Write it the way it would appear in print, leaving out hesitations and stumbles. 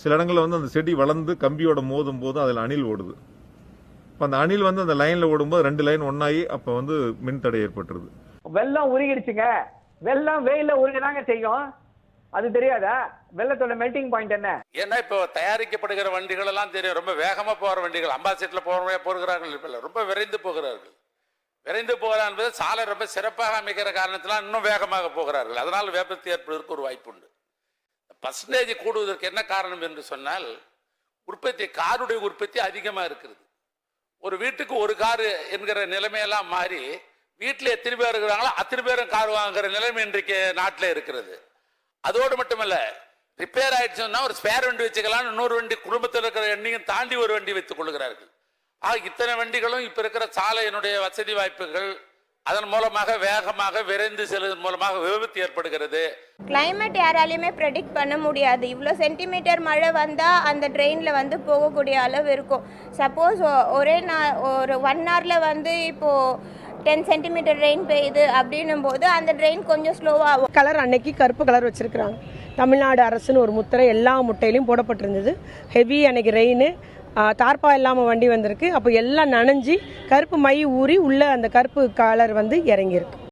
சில இடங்களில் வந்து அந்த செடி வளர்ந்து கம்பியோட மோதும் போது அதில் அணில் ஓடுது. இப்போ அந்த அணில் வந்து அந்த லைனில் ஓடும்போது 2 லைன் ஒன்னாகி அப்போ வந்து மின் தடை ஏற்பட்டுருது. வெள்ளம் உருகிடுச்சுங்க. வெள்ளம் வெயில உருகிதாங்க செய்யும். அது தெரியாதா? வெள்ளத்தோட மெல்டிங் பாயிண்ட் என்ன? ஏன்னா இப்போ தயாரிக்கப்படுகிற வண்டிகள் எல்லாம் தெரியும், ரொம்ப வேகமா போற வண்டிகள், அம்பாசிடர்ல போகிறார்கள், இப்ப ரொம்ப விரைந்து போகிறார்கள். விரைந்து போகிறார் என்பது சாலை ரொம்ப சிறப்பாக அமைக்கிற காரணத்தினால் இன்னும் வேகமாக போகிறார்கள். அதனால் விபத்து ஏற்படுவதற்கு ஒரு வாய்ப்பு உண்டு. பர்சன்டேஜ் கூடுவதற்கு என்ன காரணம் என்று சொன்னால், காருடைய உற்பத்தி அதிகமா இருக்கிறது. ஒரு வீட்டுக்கு ஒரு காரு என்கிற நிலைமையெல்லாம் மாறி வீட்டில் எத்தனை பேர் இருக்கிறாங்களோ அத்தனை பேரும் கார் வாங்குற நிலைமை இன்றைக்கு நாட்டில் இருக்கிறது. அதோடு மட்டுமல்ல, ரிப்பேர் ஆயிடுச்சுன்னா ஒரு ஸ்பேர் வண்டி வச்சுக்கலாம், இன்னொரு வண்டி குடும்பத்தில் இருக்கிற எண்ணியும் தாண்டி ஒரு வண்டி வைத்துக் கொள்கிறார்கள். இத்தனை வண்டிகளும் இப்ப இருக்கிற சாலையினுடைய வசதி வாய்ப்புகள், அதன் மூலமாக வேகமாக விரைந்து செல்வதன் மூலமாக விபத்து ஏற்படுகிறது. கிளைமேட் யாராலையுமே ப்ரெடிக்ட் பண்ண முடியாது. இவ்வளோ சென்டிமீட்டர் மழை வந்தால் அந்த ட்ரெயினில் வந்து போகக்கூடிய அளவு இருக்கும். சப்போஸ் ஒரு 1 ஹவரில் வந்து இப்போது 10 சென்டிமீட்டர் ரெயின் பெய்யுது அப்படின்னும் போது அந்த ட்ரெயின் கொஞ்சம் ஸ்லோவாகும். கலர் அன்னைக்கு கருப்பு கலர் வச்சுருக்குறாங்க. தமிழ்நாடு அரசுன்னு ஒரு முத்திரை எல்லா முட்டையிலையும் போடப்பட்டிருந்தது. ஹெவி அன்னைக்கு ரெயின், தார்ப்பா இல்லாமல் வண்டி வந்திருக்கு. அப்போ எல்லாம் நனைஞ்சி கருப்பு மை ஊறி உள்ள அந்த கருப்பு கலர் வந்து இறங்கியிருக்கு.